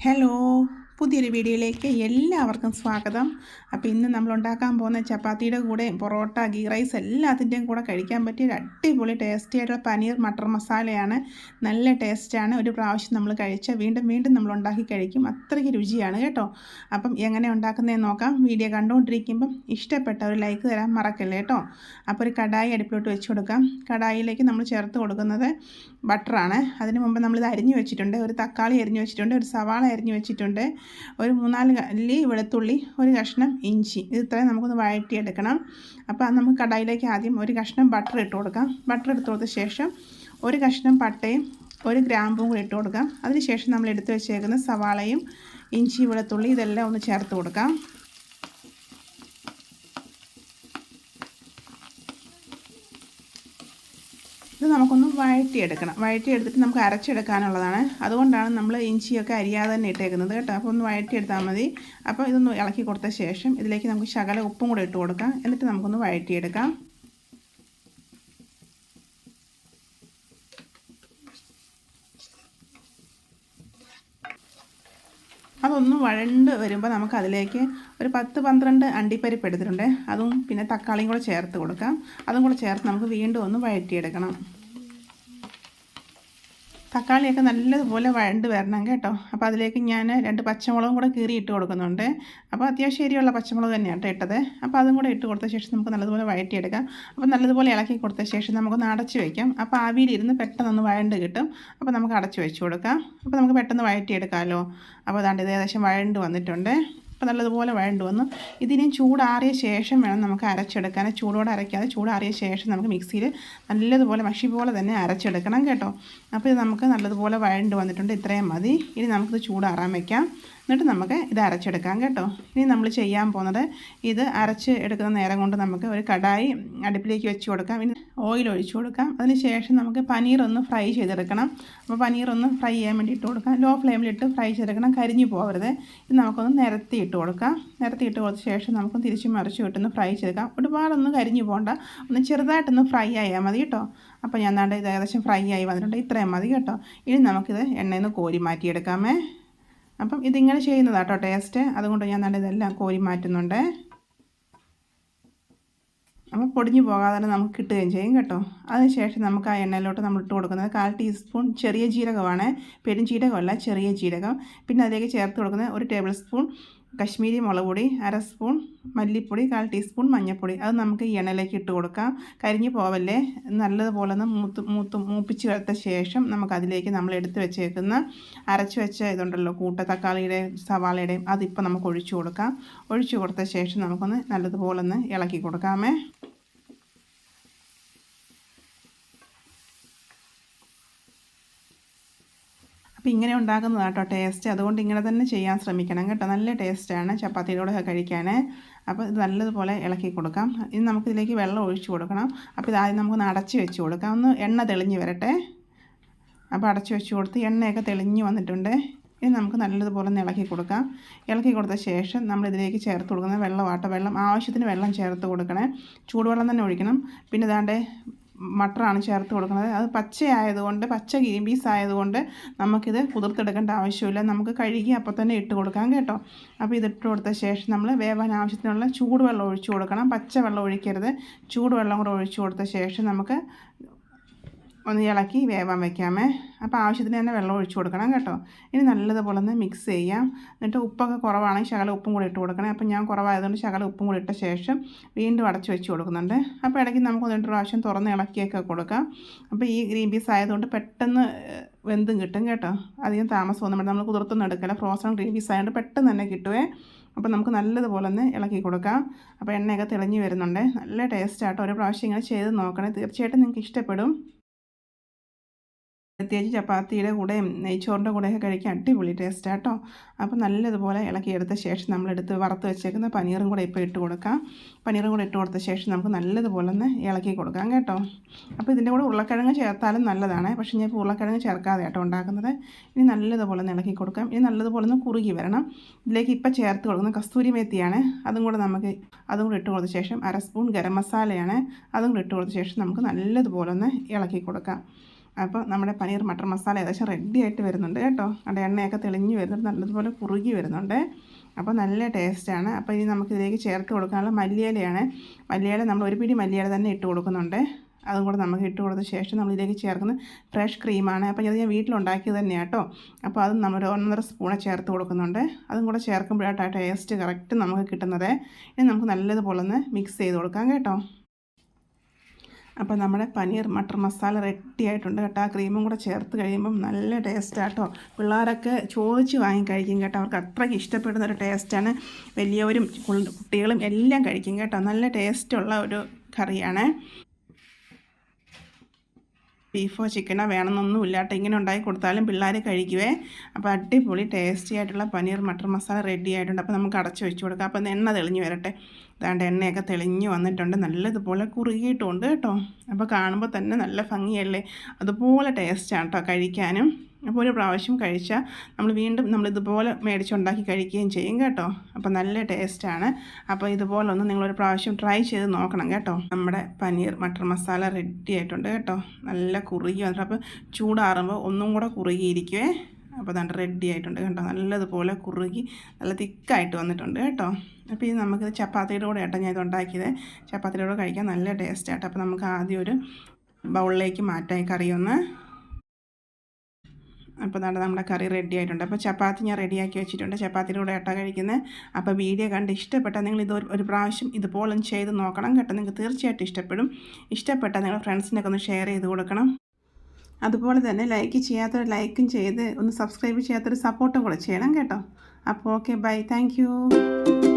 Hello, പുതിയൊരു വീഡിയോയിലേക്ക് എല്ലാവർക്കും സ്വാഗതം. അപ്പോൾ ഇന്ന് നമ്മൾ ഉണ്ടാക്കാൻ പോകുന്ന ചപ്പാത്തിയുടെ കൂടെ പൊറോട്ട, ഗീ റൈസ് എല്ലാത്തിൻ്റെയും കൂടെ കഴിക്കാൻ പറ്റിയ ഒരു അടിപൊളി ടേസ്റ്റി ആയിട്ടുള്ള പനീർ മട്ടർ മസാലയാണ്. നല്ല ടേസ്റ്റാണ്. ഒരു പ്രാവശ്യം നമ്മൾ കഴിച്ചാൽ വീണ്ടും വീണ്ടും നമ്മൾ ഉണ്ടാക്കി കഴിക്കും. അത്രയ്ക്ക് രുചിയാണ് കേട്ടോ. അപ്പം എങ്ങനെ ഉണ്ടാക്കുന്നതെന്ന് നോക്കാം. വീഡിയോ കണ്ടുകൊണ്ടിരിക്കുമ്പം ഇഷ്ടപ്പെട്ട ഒരു ലൈക്ക് തരാൻ മറക്കല്ലേ കേട്ടോ. അപ്പോൾ ഒരു കടായി അടുപ്പിലോട്ട് വെച്ച് കൊടുക്കാം. കടായിലേക്ക് നമ്മൾ ചേർത്ത് കൊടുക്കുന്നത് ബട്ടറാണ്. അതിന് മുമ്പ് നമ്മളിത് അരിഞ്ഞു വെച്ചിട്ടുണ്ട്. ഒരു തക്കാളി അരിഞ്ഞു വെച്ചിട്ടുണ്ട്, ഒരു സവാള അരിഞ്ഞു വെച്ചിട്ടുണ്ട്, ഒരു 3-4 അല്ലി വെളുത്തുള്ളി, ഒരു കഷ്ണം ഇഞ്ചി. ഇത് ഇത്രയും നമുക്കൊന്ന് വഴറ്റിയെടുക്കണം. അപ്പോൾ അത് നമുക്ക് കടായിലേക്ക് ആദ്യം ഒരു കഷ്ണം ബട്ടർ ഇട്ട് കൊടുക്കാം. ബട്ടർ ഇട്ട് കൊടുത്ത ശേഷം ഒരു കഷ്ണം പട്ടയും ഒരു ഗ്രാമ്പും കൂടി ഇട്ട് കൊടുക്കാം. അതിനുശേഷം നമ്മൾ എടുത്ത് വെച്ചേക്കുന്ന സവാളയും ഇഞ്ചി, വെളുത്തുള്ളി ഇതെല്ലാം ഒന്ന് ചേർത്ത് കൊടുക്കാം. ഇത് നമുക്കൊന്ന് വഴറ്റിയെടുക്കണം. വഴറ്റിയെടുത്തിട്ട് നമുക്ക് അരച്ചെടുക്കാനുള്ളതാണ്. അതുകൊണ്ടാണ് നമ്മൾ ഇഞ്ചിയൊക്കെ അരിയാതെ തന്നെ ഇട്ടേക്കുന്നത് കേട്ടോ. അപ്പോൾ ഒന്ന് വഴറ്റിയെടുത്താൽ മതി. അപ്പോൾ ഇതൊന്ന് ഇളക്കി കൊടുത്ത ശേഷം ഇതിലേക്ക് നമുക്ക് ശകലം ഉപ്പും കൂടെ ഇട്ട് കൊടുക്കാം. എന്നിട്ട് നമുക്കൊന്ന് വഴറ്റിയെടുക്കാം. അതൊന്ന് വഴണ്ട് വരുമ്പോൾ നമുക്കതിലേക്ക് ഒരു 10-12 അണ്ടിപ്പരിപ്പ് എടുത്തിട്ടുണ്ട്. അതും പിന്നെ തക്കാളിയും കൂടെ ചേർത്ത് കൊടുക്കാം. അതും കൂടെ ചേർത്ത് നമുക്ക് വീണ്ടും ഒന്ന് വഴറ്റിയെടുക്കണം. തക്കാളിയൊക്കെ നല്ലതുപോലെ വഴണ്ട് വരണം കേട്ടോ. അപ്പോൾ അതിലേക്ക് ഞാൻ 2 പച്ചമുളകും കൂടെ കീറി ഇട്ട് കൊടുക്കുന്നുണ്ട്. അപ്പോൾ അത്യാവശ്യം എരിയുള്ള പച്ചമുളക് തന്നെയാണ് ഇട്ടത്. അപ്പോൾ അതും കൂടെ ഇട്ട് കൊടുത്ത ശേഷം നമുക്ക് നല്ലതുപോലെ വഴറ്റിയെടുക്കാം. അപ്പോൾ നല്ലതുപോലെ ഇളക്കി കൊടുത്ത ശേഷം നമുക്കൊന്ന് അടച്ച് വയ്ക്കാം. അപ്പോൾ ആവിയിലിരുന്ന് പെട്ടെന്നൊന്ന് വഴണ്ട് കിട്ടും. അപ്പോൾ നമുക്ക് അടച്ച് വെച്ച് കൊടുക്കാം. അപ്പോൾ നമുക്ക് പെട്ടെന്ന് വഴറ്റിയെടുക്കാമല്ലോ. അപ്പോൾ അതാണ്ട് ഇത് ഏകദേശം വഴണ്ട് വന്നിട്ടുണ്ട്. അപ്പോൾ നല്ലതുപോലെ വഴണ്ട് വന്നു. ഇതിന് ചൂടാറിയ ശേഷം വേണം നമുക്ക് അരച്ചെടുക്കാൻ. ചൂടോടെ അരയ്ക്കാതെ ചൂടാറിയ ശേഷം നമുക്ക് മിക്സിയിൽ നല്ലതുപോലെ മഷി പോലെ തന്നെ അരച്ചെടുക്കണം കേട്ടോ. അപ്പോൾ ഇത് നമുക്ക് നല്ലതുപോലെ വഴണ്ട് വന്നിട്ടുണ്ട്. ഇത്രയും മതി. ഇനി നമുക്കിത് ചൂടാറാൻ വയ്ക്കാം. എന്നിട്ട് നമുക്ക് ഇത് അരച്ചെടുക്കാം കേട്ടോ. ഇനി നമ്മൾ ചെയ്യാൻ പോകുന്നത് ഇത് അരച്ച് എടുക്കുന്ന നേരം കൊണ്ട് നമുക്ക് ഒരു കടായി അടുപ്പിലേക്ക് വെച്ച് കൊടുക്കാം. ഇനി ഓയിൽ ഒഴിച്ചു കൊടുക്കാം. അതിന് ശേഷം നമുക്ക് പനീർ ഒന്ന് ഫ്രൈ ചെയ്തെടുക്കണം. അപ്പോൾ പനീർ ഒന്ന് ഫ്രൈ ചെയ്യാൻ വേണ്ടി ഇട്ട് കൊടുക്കാം. ലോ ഫ്ലെയിമിലിട്ട് ഫ്രൈ ചെയ്തെടുക്കണം, കരിഞ്ഞു പോകരുത്. ഇത് നമുക്കൊന്ന് നിരത്തി ഇട്ട് കൊടുക്കാം. നിരത്തി ഇട്ട് കൊടുത്ത ശേഷം നമുക്ക് തിരിച്ച് മറിച്ച് വിട്ടൊന്ന് ഫ്രൈ ചെയ്തെടുക്കാം. ഒരുപാടൊന്നും കരിഞ്ഞു പോകണ്ട, ഒന്ന് ചെറുതായിട്ടൊന്ന് ഫ്രൈ ആയാൽ മതി കേട്ടോ. അപ്പോൾ ഞാൻ ദാണ്ട് ഇത് ഏകദേശം ഫ്രൈ ആയി വന്നിട്ടുണ്ട്. ഇത്രയും മതി കേട്ടോ. ഇനി നമുക്കിത് എണ്ണയിൽ നിന്ന് കോരി മാറ്റിയെടുക്കാമേ. അപ്പം ഇതിങ്ങനെ ചെയ്യുന്നതാട്ടോ ടേസ്റ്റ്. അതുകൊണ്ട് ഞാൻ നല്ല ഇതെല്ലാം കോരി മാറ്റുന്നുണ്ട്. അപ്പോൾ പൊടിഞ്ഞു പോകാതെ തന്നെ നമുക്ക് കിട്ടുകയും ചെയ്യും കേട്ടോ. അതിനുശേഷം നമുക്ക് ആ എണ്ണയിലോട്ട് നമ്മൾ ഇട്ട് കൊടുക്കുന്നത് 1/4 ടീസ്പൂൺ ചെറിയ ജീരകമാണ്. പെരുംജീരകമല്ല, ചെറിയ ജീരകം. പിന്നെ അതിലേക്ക് ചേർത്ത് കൊടുക്കുന്നത് 1 ടേബിൾ സ്പൂൺ കശ്മീരി മുളക് പൊടി, 1/2 സ്പൂൺ മല്ലിപ്പൊടി, 1/4 ടീസ്പൂൺ മഞ്ഞൾപ്പൊടി. അത് നമുക്ക് ഈ എണ്ണയിലേക്ക് ഇട്ട് കൊടുക്കാം. കരിഞ്ഞു പോവല്ലേ. നല്ലതുപോലെ ഒന്ന് മൂപ്പിച്ച് എടുത്ത ശേഷം നമുക്കതിലേക്ക് നമ്മൾ എടുത്ത് വെച്ചേക്കുന്ന അരച്ച് വെച്ച ഇതുണ്ടല്ലോ തക്കാളിയുടെയും സവാളയുടെയും അതിപ്പോൾ നമുക്ക് ഒഴിച്ചു കൊടുക്കാം. ഒഴിച്ചു കൊടുത്ത ശേഷം നമുക്കൊന്ന് നല്ലതുപോലെ ഒന്ന് ഇളക്കി കൊടുക്കാമേ. അപ്പോൾ ഇങ്ങനെ ഉണ്ടാക്കുന്നതാട്ടോ ടേസ്റ്റ്. അതുകൊണ്ട് ഇങ്ങനെ തന്നെ ചെയ്യാൻ ശ്രമിക്കണം കേട്ടോ. നല്ല ടേസ്റ്റാണ് ചപ്പാത്തിയിലൂടെ കഴിക്കാൻ. അപ്പോൾ ഇത് നല്ലതുപോലെ ഇളക്കി കൊടുക്കാം. ഇനി നമുക്കിതിലേക്ക് വെള്ളം ഒഴിച്ചു കൊടുക്കണം. അപ്പോൾ ഇതാദ്യം നമുക്കൊന്ന് അടച്ച് വെച്ച് കൊടുക്കാം. ഒന്ന് എണ്ണ തെളിഞ്ഞ് വരട്ടെ. അപ്പോൾ അടച്ച് വെച്ച് കൊടുത്ത് എണ്ണയൊക്കെ തെളിഞ്ഞ് വന്നിട്ടുണ്ട്. ഇനി നമുക്ക് നല്ലതുപോലെ ഒന്ന് ഇളക്കി കൊടുക്കാം. ഇളക്കി കൊടുത്ത ശേഷം നമ്മളിതിലേക്ക് ചേർത്ത് കൊടുക്കുന്നത് വെള്ളം ആവശ്യത്തിന് വെള്ളം ചേർത്ത് കൊടുക്കണേ. ചൂടുവെള്ളം തന്നെ ഒഴിക്കണം. പിന്നെ ഇതാണ്ട് മട്ടറാണ് ചേർത്ത് കൊടുക്കുന്നത്. അത് പച്ചയായതുകൊണ്ട്, പച്ച ഗ്രീൻ പീസ് ആയതുകൊണ്ട് നമുക്കിത് കുതിർത്തെടുക്കേണ്ട ആവശ്യമില്ല. നമുക്ക് കഴുകി അപ്പോൾ തന്നെ ഇട്ട് കൊടുക്കാം കേട്ടോ. അപ്പോൾ ഇതിട്ട് കൊടുത്ത ശേഷം നമ്മൾ വേവാൻ ആവശ്യത്തിനുള്ള ചൂടുവെള്ളം ഒഴിച്ചു കൊടുക്കണം. പച്ചവെള്ളം ഒഴിക്കരുത്. ചൂടുവെള്ളം കൂടെ ഒഴിച്ചു കൊടുത്ത ശേഷം നമുക്ക് ഒന്ന് ഇളക്കി വേവാൻ വയ്ക്കാമേ. അപ്പോൾ ആവശ്യത്തിന് തന്നെ വെള്ളം ഒഴിച്ചു കൊടുക്കണം കേട്ടോ. ഇനി നല്ലതുപോലെ ഒന്ന് മിക്സ് ചെയ്യാം. എന്നിട്ട് ഉപ്പൊക്കെ കുറവാണെങ്കിൽ ശകലം ഉപ്പും കൂടി ഇട്ട് കൊടുക്കണേ. അപ്പോൾ ഞാൻ കുറവായതുകൊണ്ട് ശകലം ഉപ്പും കൂടി ഇട്ട ശേഷം വീണ്ടും അടച്ച് വെച്ച് കൊടുക്കുന്നുണ്ട്. അപ്പോൾ ഇടയ്ക്ക് നമുക്ക് 2 പ്രാവശ്യം തുറന്ന് ഇളക്കിയൊക്കെ കൊടുക്കാം. അപ്പോൾ ഈ ഗ്രീൻ പീസ് ആയതുകൊണ്ട് പെട്ടെന്ന് വെന്തും കിട്ടും കേട്ടോ. അധികം താമസമൊന്നും വേണ്ട. നമ്മൾ കുതിർത്തൊന്നും എടുക്കില്ല. ഫ്രോസൺ ഗ്രീൻ പീസ് ആയതുകൊണ്ട് പെട്ടെന്ന് തന്നെ കിട്ടുവേ. അപ്പോൾ നമുക്ക് നല്ലതുപോലെ ഒന്ന് ഇളക്കി കൊടുക്കാം. അപ്പോൾ എണ്ണയൊക്കെ തെളിഞ്ഞ് വരുന്നുണ്ട്. നല്ല ടേസ്റ്റാട്ടോ. ഒരു പ്രാവശ്യം ഇങ്ങനെ ചെയ്ത് നോക്കണേ. തീർച്ചയായിട്ടും നിങ്ങൾക്ക് ഇഷ്ടപ്പെടും. പ്രത്യേകിച്ച് ചപ്പാത്തിയുടെ കൂടെയും നെയ്ച്ചോറിൻ്റെ കൂടെയൊക്കെ കഴിക്കാൻ അടിപൊളി ടേസ്റ്റാണ് കേട്ടോ. അപ്പോൾ നല്ലതുപോലെ ഇളക്കിയെടുത്ത ശേഷം നമ്മളെടുത്ത് വറുത്ത് വെച്ചേക്കുന്ന പനീറും കൂടെ ഇപ്പോൾ ഇട്ട് കൊടുക്കാം. പനീറും കൂടെ ഇട്ട് കൊടുത്ത ശേഷം നമുക്ക് നല്ലതുപോലെ ഒന്ന് ഇളക്കി കൊടുക്കാം കേട്ടോ. അപ്പോൾ ഇതിൻ്റെ കൂടെ ഉരുളക്കിഴങ്ങ് ചേർത്താലും നല്ലതാണ്. പക്ഷേ ഞാൻ ഇപ്പോൾ ഉരുളക്കിഴങ്ങ് ചേർക്കാതെ കേട്ടോ ഉണ്ടാക്കുന്നത്. ഇനി നല്ലതുപോലെ ഒന്ന് ഇളക്കി കൊടുക്കാം. ഇനി നല്ലതുപോലെ ഒന്ന് കുറുകി വരണം. ഇതിലേക്ക് ഇപ്പോൾ ചേർത്ത് കൊടുക്കുന്ന കസ്തൂരി മേത്തിയാണ്. അതും കൂടെ ഇട്ട് കൊടുത്ത ശേഷം 1/2 സ്പൂൺ ഗരം മസാലയാണ്. അതും കൂടെ ഇട്ട് കൊടുത്ത ശേഷം നമുക്ക് നല്ലതുപോലെ ഒന്ന് ഇളക്കി കൊടുക്കാം. അപ്പോൾ നമ്മുടെ പനീർ മട്ടർ മസാല ഏകദേശം റെഡി ആയിട്ട് വരുന്നുണ്ട് കേട്ടോ. അവിടെ എണ്ണയൊക്കെ തെളിഞ്ഞ് വരുന്നുണ്ട്, നല്ലതുപോലെ കുറുകി വരുന്നുണ്ട്. അപ്പോൾ നല്ല ടേസ്റ്റാണ്. അപ്പോൾ ഇനി നമുക്കിതിലേക്ക് ചേർത്ത് കൊടുക്കാനുള്ള മല്ലിയിലയാണ്. മല്ലിയില നമ്മൾ ഒരു പിടി മല്ലിയില തന്നെ ഇട്ട് കൊടുക്കുന്നുണ്ട്. അതും കൂടെ നമുക്ക് ഇട്ട് കൊടുത്ത ശേഷം നമ്മളിതിലേക്ക് ചേർക്കുന്നത് ഫ്രഷ് ക്രീമാണ്. അപ്പോൾ ഇത് ഞാൻ വീട്ടിലുണ്ടാക്കിയത് തന്നെയാണ് കേട്ടോ. അപ്പോൾ അതും നമ്മൾ 1.5 സ്പൂണ് ചേർത്ത് കൊടുക്കുന്നുണ്ട്. അതും കൂടെ ചേർക്കുമ്പോഴായിട്ട് ആ ടേസ്റ്റ് കറക്റ്റ് നമുക്ക് കിട്ടുന്നത്. ഇനി നമുക്ക് നല്ലതുപോലെ ഒന്ന് മിക്സ് ചെയ്ത് കൊടുക്കാം കേട്ടോ. അപ്പോൾ നമ്മുടെ പനീർ മട്ടർ മസാല റെഡി ആയിട്ടുണ്ട് കേട്ടോ. ആ ക്രീമും കൂടെ ചേർത്ത് കഴിയുമ്പം നല്ല ടേസ്റ്റാട്ടോ. പിള്ളേരൊക്കെ ചോദിച്ച് വാങ്ങി കഴിക്കും കേട്ടോ. അവർക്ക് അത്രയ്ക്ക് ഇഷ്ടപ്പെടുന്ന ഒരു ടേസ്റ്റാണ്. വലിയവരും കുട്ടികളും എല്ലാം കഴിക്കും കേട്ടോ. നല്ല ടേസ്റ്റുള്ള ഒരു കറിയാണ്. ബീഫോ ചിക്കനോ വേണമെന്നൊന്നും ഇല്ലാട്ടോ. ഇങ്ങനെ ഉണ്ടാക്കി കൊടുത്താലും പിള്ളേർ കഴിക്കുവേ. അപ്പോൾ അടിപൊളി ടേസ്റ്റി ആയിട്ടുള്ള പനീർ മട്ടർ മസാല റെഡി ആയിട്ടുണ്ട്. അപ്പോൾ നമുക്ക് അടച്ച് വെച്ച് കൊടുക്കാം. അപ്പോൾ എണ്ണ തെളിഞ്ഞ് വരട്ടെ. അതാണ്ട് എണ്ണയൊക്കെ തെളിഞ്ഞ് വന്നിട്ടുണ്ട്, നല്ലതുപോലെ കുറുകിയിട്ടുണ്ട് കേട്ടോ. അപ്പോൾ കാണുമ്പോൾ തന്നെ നല്ല ഭംഗിയല്ലേ, അതുപോലെ ടേസ്റ്റാണ് കേട്ടോ കഴിക്കാനും. അപ്പോൾ ഒരു പ്രാവശ്യം കഴിച്ചാൽ വീണ്ടും നമ്മളിതുപോലെ മേടിച്ചുണ്ടാക്കി കഴിക്കുകയും ചെയ്യും കേട്ടോ. അപ്പോൾ നല്ല ടേസ്റ്റാണ്. അപ്പോൾ ഇതുപോലെ ഒന്ന് നിങ്ങളൊരു പ്രാവശ്യം ട്രൈ ചെയ്ത് നോക്കണം കേട്ടോ. നമ്മുടെ പനീർ മട്ടർ മസാല റെഡി ആയിട്ടുണ്ട് കേട്ടോ. നല്ല കുറുകി വന്നിട്ട് അപ്പോൾ ചൂടാറുമ്പോൾ ഒന്നും കൂടെ കുറുകിയിരിക്കുവേ. അപ്പോൾ അതാണ്ട് റെഡി ആയിട്ടുണ്ട് കേട്ടോ. നല്ലതുപോലെ കുറുകി നല്ല തിക്കായിട്ട് വന്നിട്ടുണ്ട് കേട്ടോ. അപ്പോൾ ഇത് നമുക്കിത് ചപ്പാത്തിയുടെ കൂടെ കേട്ടോ ഞാൻ ഇത് ഉണ്ടാക്കിയത്. ചപ്പാത്തിയുടെ കൂടെ കഴിക്കാൻ നല്ല ടേസ്റ്റാട്ടോ. അപ്പോൾ നമുക്ക് ആദ്യം ഒരു ബൗളിലേക്ക് മാറ്റാം കറിയൊന്ന്. അപ്പോൾ നമ്മുടെ കറി റെഡി ആയിട്ടുണ്ട്. അപ്പോൾ ചപ്പാത്തി ഞാൻ റെഡിയാക്കി വെച്ചിട്ടുണ്ട്. ചപ്പാത്തിയുടെ കൂടെ ആട്ടാ കഴിക്കുന്നത്. അപ്പോൾ വീഡിയോ കണ്ട് ഇഷ്ടപ്പെട്ടാൽ നിങ്ങൾ ഇത് ഒരു പ്രാവശ്യം ഇതുപോലെ ചെയ്ത് നോക്കണം കേട്ടോ. നിങ്ങൾക്ക് തീർച്ചയായിട്ടും ഇഷ്ടപ്പെടും. ഇഷ്ടപ്പെട്ടാൽ നിങ്ങൾ ഫ്രണ്ട്സിനൊക്കെ ഒന്ന് ഷെയർ ചെയ്ത് കൊടുക്കണം. അതുപോലെ തന്നെ ലൈക്ക് ചെയ്യാത്തവർ ലൈക്കും ചെയ്ത് ഒന്ന് സബ്സ്ക്രൈബ് ചെയ്യാത്തൊരു സപ്പോർട്ടും കൂടെ ചെയ്യണം കേട്ടോ. അപ്പോൾ ഓക്കെ, ബൈ, താങ്ക് യു.